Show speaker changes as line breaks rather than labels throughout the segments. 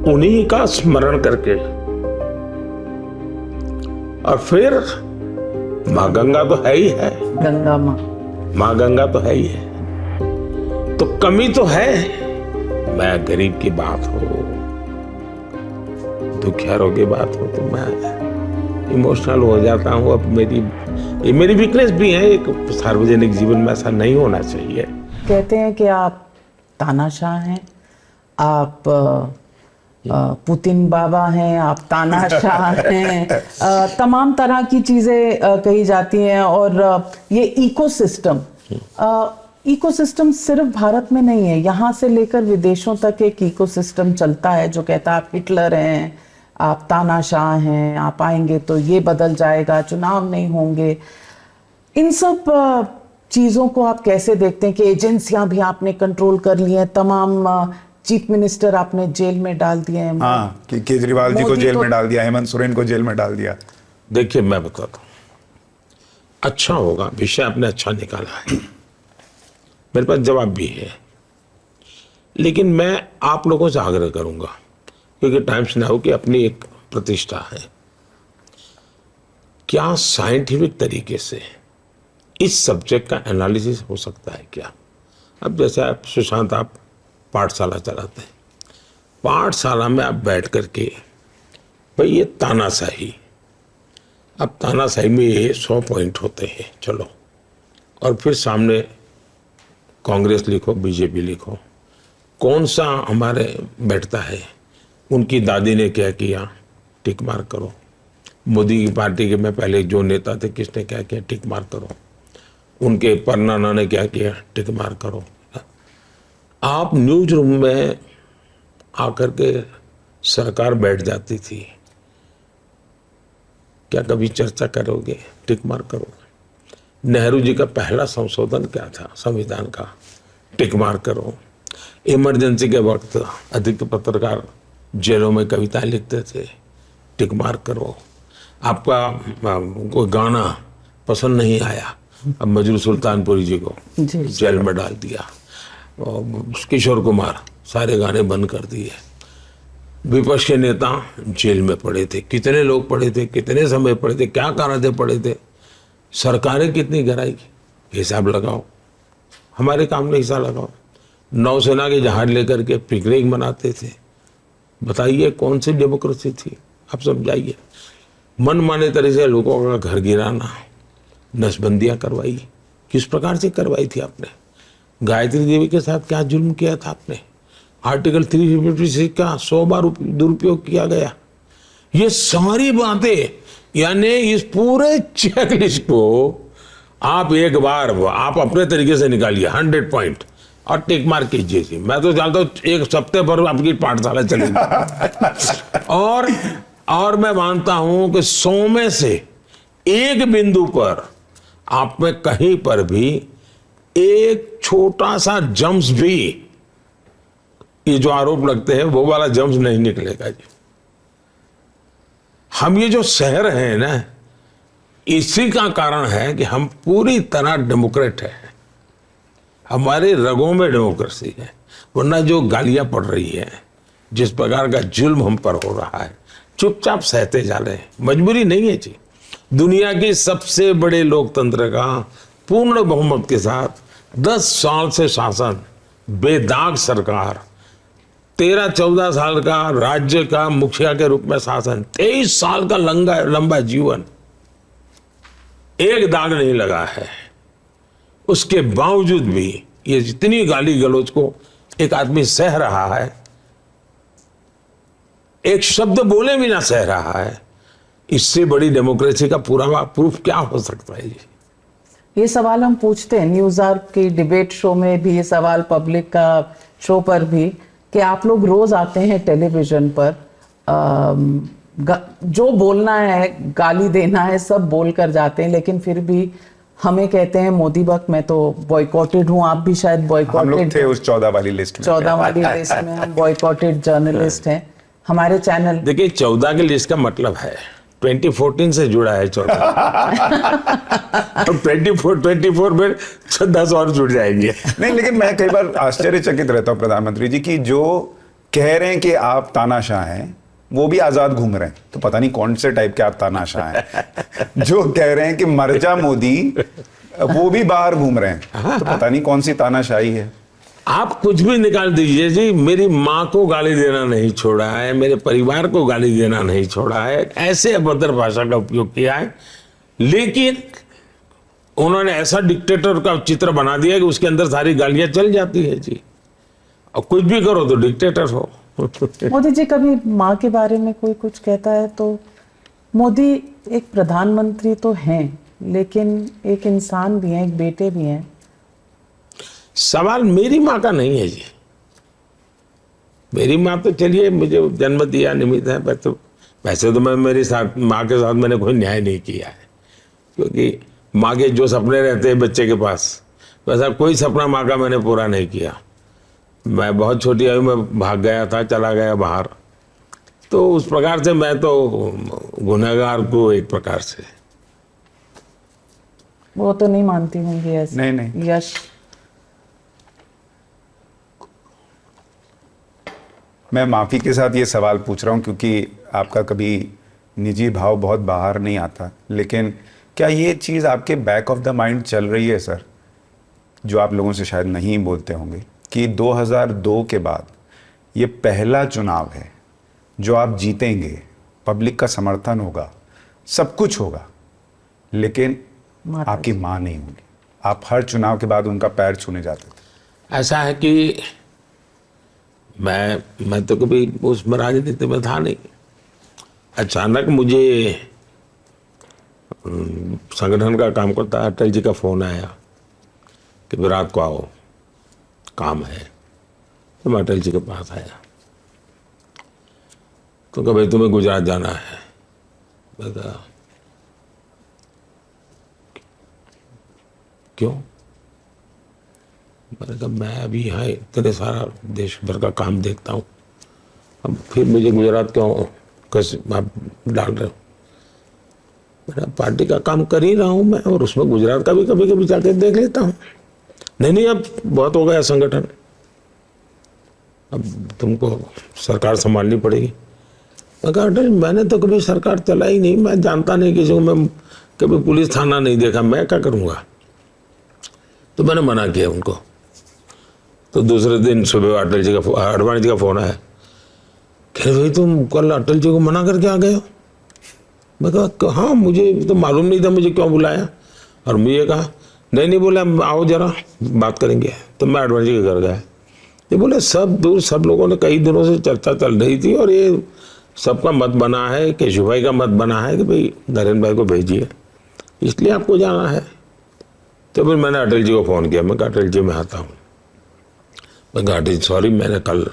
उन्हीं का स्मरण करके और फिर माँ गंगा तो है ही है,
गंगा
माँ गंगा तो है ही है, तो कमी तो है। मैं गरीब की बात हो, दुखियारों की बात हो तो मैं इमोशनल हो जाता हूँ। अब ये मेरी वीकनेस भी है, एक सार्वजनिक जीवन में ऐसा नहीं होना चाहिए।
कहते हैं कि आप तानाशाह हैं, आप पुतिन बाबा हैं, आप तानाशाह हैं, तमाम तरह की चीज़ें कही जाती हैं। और ये इकोसिस्टम सिर्फ भारत में नहीं है, यहाँ से लेकर विदेशों तक एक इकोसिस्टम चलता है जो कहता है आप हिटलर हैं, आप तानाशाह हैं, आप आएंगे तो ये बदल जाएगा, चुनाव नहीं होंगे। इन सब चीज़ों को आप कैसे देखते हैं कि एजेंसियां भी आपने कंट्रोल कर ली हैं, तमाम चीफ मिनिस्टर आपने जेल में डाल दिए हैं।
हाँ, कि केजरीवाल जी को जेल में डाल दिया, हेमंत सोरेन को जेल में डाल दिया।
देखिए मैं बताता हूँ, अच्छा होगा, विषय आपने अच्छा निकाला है, मेरे पास जवाब भी है, लेकिन मैं आप लोगों से आग्रह करूंगा, क्योंकि टाइम्स नाउ की अपनी एक प्रतिष्ठा है, क्या साइंटिफिक तरीके से इस सब्जेक्ट का एनालिसिस हो सकता है क्या? अब जैसे आप सुशांत, आप पाठशाला चलाते हैं, पाठशाला में आप बैठ करके भाई ये तानाशाही, अब तानाशाही में ये 100 पॉइंट होते हैं, चलो, और फिर सामने कांग्रेस लिखो, बीजेपी लिखो, कौन सा हमारे बैठता है, उनकी दादी ने क्या किया, टिक मार करो, मोदी की पार्टी के में पहले जो नेता थे किसने क्या किया, टिक मार करो, उनके परनाना ने क्या किया, टिक मार करो। आप न्यूज रूम में आकर के सरकार बैठ जाती थी, क्या कभी चर्चा करोगे, टिक मार करो। नेहरू जी का पहला संशोधन क्या था संविधान का, टिक मार करो। इमरजेंसी के वक्त अधिक पत्रकार जेलों में कविताएं लिखते थे, टिक मार करो। आपका कोई गाना पसंद नहीं आया, अब मजरू सुल्तानपुरी जी को जेल में डाल दिया, और किशोर कुमार सारे गाने बंद कर दिए। विपक्ष के नेता जेल में पड़े थे, कितने लोग पड़े थे, कितने समय पड़े थे, क्या कारण थे पड़े थे, सरकारें कितनी गिराएगी, हिसाब लगाओ, हमारे काम में हिसाब लगाओ। नौसेना के जहाज लेकर के पिकनिक मनाते थे, बताइए कौन सी डेमोक्रेसी थी, आप समझाइए। मन माने तरह से लोगों का घर गिराना, नसबंदियां करवाई, किस प्रकार से करवाई थी आपने? गायत्री देवी के साथ क्या जुल्म किया था आपने? आर्टिकल 356 का 100 बार दुरुपयोग किया गया। ये सारी बातें, यानी इस पूरे चेकलिस्ट को आप एक बार आप अपने तरीके से निकालिए 100 पॉइंट और टिक मार कीजिए जी। मैं तो जानता हूँ एक सप्ताह पर आपकी पाठशाला चलेगी। और मैं मानता हूं कि 100 में से एक बिंदु पर आप में कहीं पर भी एक छोटा सा जम्स भी, ये जो आरोप लगते हैं वो वाला जम्स नहीं निकलेगा जी। हम ये जो सह रहे हैं ना, इसी का कारण है कि हम पूरी तरह डेमोक्रेट हैं, हमारे रगों में डेमोक्रेसी है। वरना जो गालियां पड़ रही है, जिस प्रकार का जुल्म हम पर हो रहा है, चुपचाप सहते जा रहे हैं, मजबूरी नहीं है जी। दुनिया के सबसे बड़े लोकतंत्र का पूर्ण बहुमत के साथ 10 साल से शासन, बेदाग सरकार, 13-14 साल का राज्य का मुखिया के रूप में शासन, 23 साल का लंबा जीवन, एक दाग नहीं लगा है। उसके बावजूद भी ये जितनी गाली गलौज को एक आदमी सह रहा है, एक शब्द बोले भी ना सह रहा है, इससे बड़ी डेमोक्रेसी का पूरा प्रूफ क्या हो सकता है जी?
ये सवाल हम पूछते हैं न्यूज़ आर्क की डिबेट शो में भी, ये सवाल पब्लिक का शो पर भी, कि आप लोग रोज आते हैं टेलीविजन पर, जो बोलना है, गाली देना है, सब बोल कर जाते हैं, लेकिन फिर भी हमें कहते हैं मोदी वक्त मैं तो बॉयकॉटेड हूँ, आप भी शायद बॉयकॉटेड,
हम लोग थे उस 14 वाली लिस्ट में,
14 वाली लिस्ट में हम बॉयकॉटेड जर्नलिस्ट हैं। हमारे चैनल,
देखिए 14 की लिस्ट का मतलब है 2014 से जुड़ा है 14। अब 24 में 10 और जुड़ जाएंगे।
नहीं, लेकिन मैं कई बार आश्चर्यचकित रहता हूँ प्रधानमंत्री जी की, जो कह रहे हैं कि आप तानाशाह हैं, वो भी आजाद घूम रहे हैं, तो पता नहीं कौन से टाइप के आप तानाशाह हैं। जो कह रहे हैं कि मर जा मोदी, वो भी बाहर घूम रहे हैं, तो पता नहीं कौन सी तानाशाही है।
आप कुछ भी निकाल दीजिए जी, मेरी माँ को गाली देना नहीं छोड़ा है, मेरे परिवार को गाली देना नहीं छोड़ा है, ऐसे अभद्र भाषा का उपयोग किया है। लेकिन उन्होंने ऐसा डिक्टेटर का चित्र बना दिया कि उसके अंदर सारी गालियां चल जाती है जी, और कुछ भी करो तो डिक्टेटर हो।
मोदी जी, कभी माँ के बारे में कोई कुछ कहता है तो मोदी एक प्रधानमंत्री तो हैं, लेकिन एक इंसान भी हैं, एक बेटे भी हैं।
सवाल मेरी माँ का नहीं है जी। मेरी माँ तो चलिए मुझे जन्म दिया निमित्त है, पर तो वैसे तो मैं मेरी साथ माँ के साथ मैंने कोई न्याय नहीं किया है, क्योंकि माँ के जो सपने रहते हैं बच्चे के पास, वैसा कोई सपना माँ का मैंने पूरा नहीं किया। मैं बहुत छोटी आयु में भाग गया था, चला गया बाहर, तो उस प्रकार से मैं तो गुनहगार को एक प्रकार से।
वो तो नहीं मानती होंगी ऐसे।
नहीं।
यश,
मैं माफ़ी के साथ ये सवाल पूछ रहा हूँ क्योंकि आपका कभी निजी भाव बहुत बाहर नहीं आता, लेकिन क्या ये चीज़ आपके बैक ऑफ द माइंड चल रही है सर, जो आप लोगों से शायद नहीं बोलते होंगे, कि 2002 के बाद ये पहला चुनाव है जो आप जीतेंगे, पब्लिक का समर्थन होगा, सब कुछ होगा, लेकिन आपकी माँ नहीं होगी। आप हर चुनाव के बाद उनका पैर छूने जाते थे।
ऐसा है कि मैं तो कभी उसमें राजनीति में था नहीं। अचानक मुझे संगठन का काम करता अटल जी का फोन आया कि रात को आओ, काम है। तो मैं अटल जी के पास आया, तो कहा भाई तुम्हें गुजरात जाना है। मैं कहा क्यों? मैंने कहा मैं अभी यहाँ इतने सारा देश भर का काम देखता हूँ, अब फिर मुझे गुजरात क्यों कैसे आप डाल रहे हो? मेरा पार्टी का काम कर ही रहा हूँ मैं, और उसमें गुजरात का भी कभी कभी जाके देख लेता हूँ। नहीं अब बहुत हो गया संगठन, अब तुमको सरकार संभालनी पड़ेगी। मैं कहा अटल मैंने तो कभी सरकार चलाई नहीं, मैं जानता नहीं किसी को, मैं कभी पुलिस थाना नहीं देखा, मैं क्या करूँगा? तो मैंने मना किया उनको। तो दूसरे दिन सुबह अटल जी का आडवाणी जी का फोन आया, कह रहे भाई तुम कल अटल जी को मना करके आ गए हो? मैं कहा हाँ, मुझे तो मालूम नहीं था मुझे क्यों बुलाया। और मुझे कहा नहीं बोले आओ जरा बात करेंगे। तो मैं आडवाणी जी के घर गया। ये बोले सब लोगों ने कई दिनों से चर्चा चल रही थी, और ये सबका मत बना है, केशव भाई का मत बना है कि भाई नरेंद्र भाई को भेजिए, इसलिए आपको जाना है। तो फिर मैंने अटल जी को फ़ोन किया, मैं कहा अटल जी मैं आता हूँ। मैं कहा अटल सॉरी, मैंने कल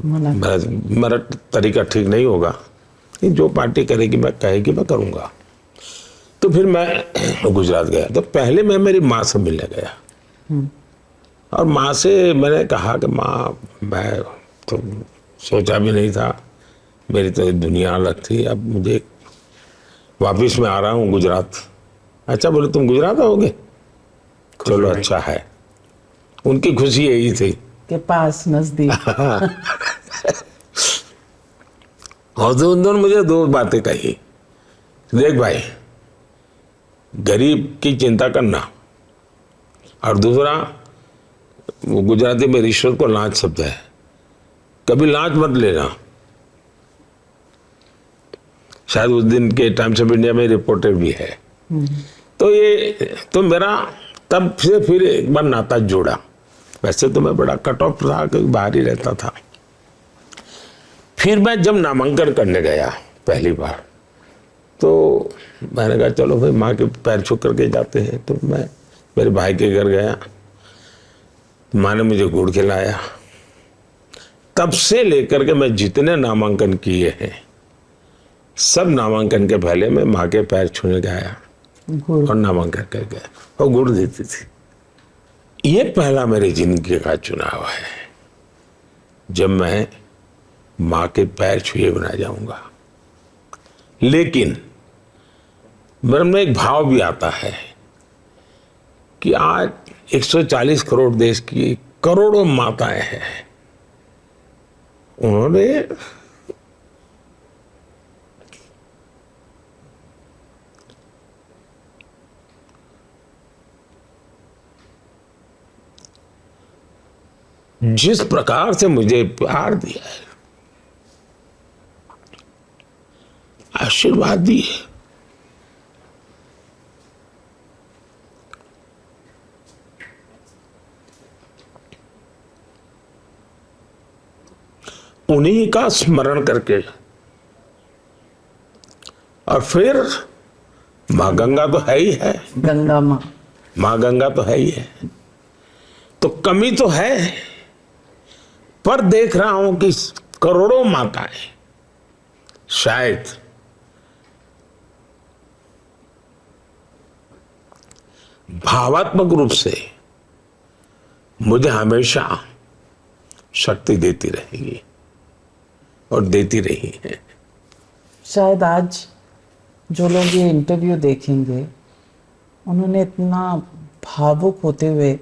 मेरा तरीका ठीक नहीं होगा, जो पार्टी करेगी मैं कहेगी मैं करूँगा। तो फिर मैं गुजरात गया। तो पहले मैं मेरी माँ से मिलने गया, और माँ से मैंने कहा कि माँ मैं तो सोचा भी नहीं था, मेरी तो दुनिया अलग थी, अब मुझे वापस मैं आ रहा हूँ गुजरात। अच्छा बोले तुम गुजरात आओगे? चलो अच्छा है। उनकी खुशी यही थी
के पास नजदीक।
और तो उन्होंने मुझे दो बातें कही, देख भाई गरीब की चिंता करना, और दूसरा वो गुजराती में रिश्वत को लांच शब्द है, कभी लांच मत लेना। शायद उस दिन के टाइम्स ऑफ इंडिया में रिपोर्टेड भी है। तो ये तो मेरा तब से फिर एक बार नाता जोड़ा। वैसे तो मैं बड़ा कट ऑफ था, कहीं बाहर ही रहता था। फिर मैं जब नामांकन करने गया पहली बार, तो मैंने कहा चलो भाई माँ के पैर छू करके जाते हैं। तो मैं मेरे भाई के घर गया, माँ ने मुझे गुड़ खिलाया। तब से लेकर के मैं जितने नामांकन किए हैं, सब नामांकन के पहले मैं माँ के पैर छूने गया और नामांकन कर गया, और गुड़ देती थी। ये पहला मेरी जिंदगी का चुनाव है जब मैं माँ के पैर छुए बिना जाऊंगा। लेकिन मेरे में एक भाव भी आता है कि आज 140 करोड़ देश की करोड़ों माताएं हैं, उन्होंने जिस प्रकार से मुझे प्यार दिया है, आशीर्वाद दिए, उन्हीं का स्मरण करके, और फिर माँ गंगा तो है ही है,
गंगा माँ,
माँ गंगा तो है ही है, तो कमी तो है, पर देख रहा हूं कि करोड़ों माताएं शायद भावात्मक रूप से मुझे हमेशा शक्ति देती रहेगी और देती रही है।
शायद आज जो लोग ये इंटरव्यू देखेंगे उन्होंने इतना भावुक होते हुए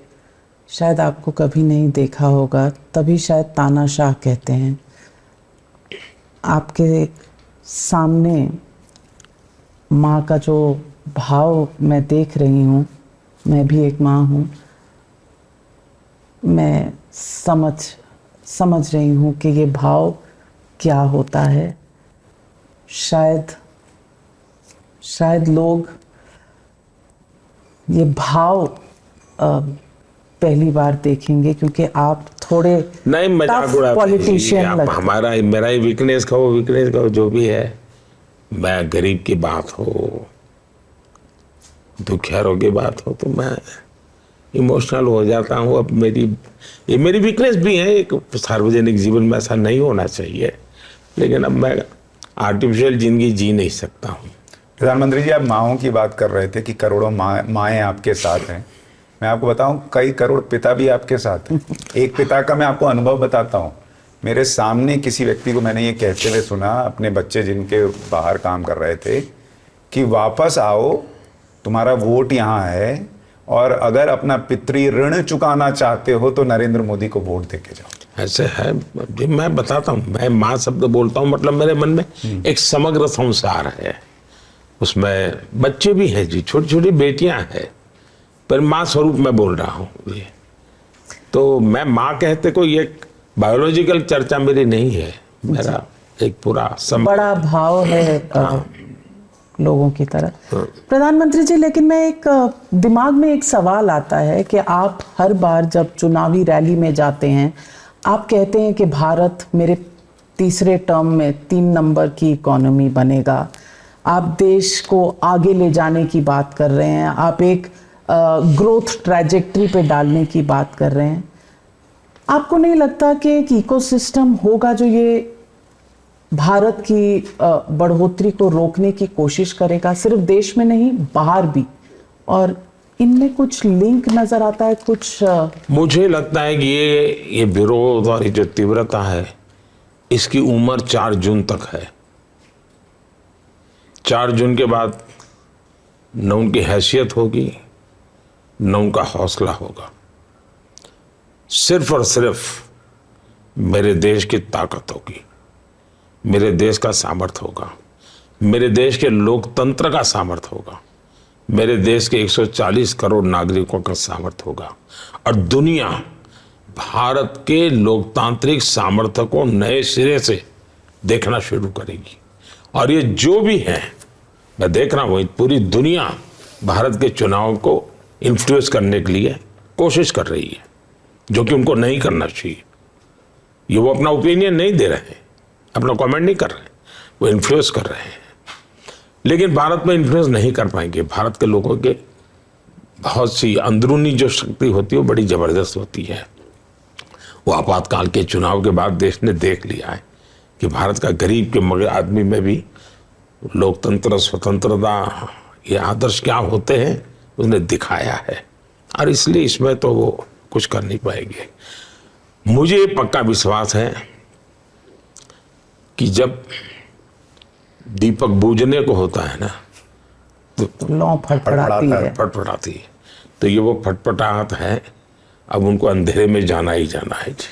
शायद आपको कभी नहीं देखा होगा, तभी शायद तानाशाह कहते हैं। आपके सामने माँ का जो भाव मैं देख रही हूँ, मैं भी एक माँ हूँ, मैं समझ रही हूँ कि ये भाव क्या होता है। शायद लोग ये भाव पहली बार देखेंगे क्योंकि आप थोड़े
नहीं, मजाक
tough
उड़ाते हैं।
politician
आप
लगते।
हमारा मेरा ही वीकनेस का, वो वीकनेस का जो भी है, मैं गरीब की बात हो, दुखियारों की बात हो, तो मैं इमोशनल हो जाता हूँ। अब ये मेरी वीकनेस भी है, एक सार्वजनिक जीवन में ऐसा नहीं होना चाहिए, लेकिन अब मैं आर्टिफिशियल जिंदगी जी नहीं सकता हूँ।
प्रधानमंत्री जी, आप माँओं की बात कर रहे थे कि करोड़ों माएँ आपके साथ हैं। मैं आपको बताऊं, कई करोड़ पिता भी आपके साथ हैं। एक पिता का मैं आपको अनुभव बताता हूं। मेरे सामने किसी व्यक्ति को मैंने ये कहते हुए सुना, अपने बच्चे जिनके बाहर काम कर रहे थे, कि वापस आओ, तुम्हारा वोट यहाँ है, और अगर अपना पितृ ऋण चुकाना चाहते हो तो नरेंद्र मोदी को वोट देके जाओ।
ऐसे है जी, मैं बताता हूँ, मैं माँ शब्द बोलता हूँ, मतलब मेरे मन में एक समग्र संसार है, उसमें बच्चे भी हैं जी, छोटी छोटी बेटियां हैं, पर माँ स्वरूप में बोल रहा हूँ जी। तो मैं माँ कहते कोई एक बायोलॉजिकल चर्चा मेरी नहीं है, मेरा एक पूरा
बड़ा भाव है लोगों की तरह। प्रधानमंत्री जी, लेकिन मैं एक दिमाग में एक सवाल आता है कि आप हर बार जब चुनावी रैली में जाते हैं, आप कहते हैं कि भारत मेरे तीसरे टर्म में 3 नंबर की इकोनॉमी बनेगा। आप देश को आगे ले जाने की बात कर रहे हैं, आप एक ग्रोथ ट्रैजेक्टरी पे डालने की बात कर रहे हैं। आपको नहीं लगता कि एक इकोसिस्टम होगा जो ये भारत की बढ़ोतरी को रोकने की कोशिश करेगा, सिर्फ देश में नहीं बाहर भी, और इनमें कुछ लिंक नजर आता है कुछ?
मुझे लगता है कि ये विरोध और ये जो तीव्रता है, इसकी उम्र 4 जून तक है। 4 जून के बाद न उनकी हैसियत होगी, न उनका हौसला होगा। सिर्फ और सिर्फ मेरे देश की ताकत होगी, मेरे देश का सामर्थ्य होगा, मेरे देश के लोकतंत्र का सामर्थ्य होगा, मेरे देश के 140 करोड़ नागरिकों का सामर्थ्य होगा, और दुनिया भारत के लोकतांत्रिक सामर्थ्य को नए सिरे से देखना शुरू करेगी। और ये जो भी है, मैं देख रहा हूँ, पूरी दुनिया भारत के चुनाव को इन्फ्लुएंस करने के लिए कोशिश कर रही है, जो कि उनको नहीं करना चाहिए। ये वो अपना ओपिनियन नहीं दे रहे हैं, अपना कमेंट नहीं कर रहे हैं, वो इन्फ्लुएंस कर रहे हैं, लेकिन भारत में इन्फ्लुएंस नहीं कर पाएंगे। भारत के लोगों के बहुत सी अंदरूनी जो शक्ति होती है वो बड़ी ज़बरदस्त होती है। वो आपातकाल के चुनाव के बाद देश ने देख लिया है कि भारत का गरीब के मगर आदमी में भी लोकतंत्र, स्वतंत्रता, ये आदर्श क्या होते हैं उसने दिखाया है, और इसलिए इसमें तो वो कुछ कर नहीं पाएंगे। मुझे पक्का विश्वास है कि जब दीपक बूझने को होता है ना, तो
लौ फटफड़ाती है।
फटफटाती है, तो ये वो फटफटाहट है। अब उनको अंधेरे में जाना ही जाना है जी।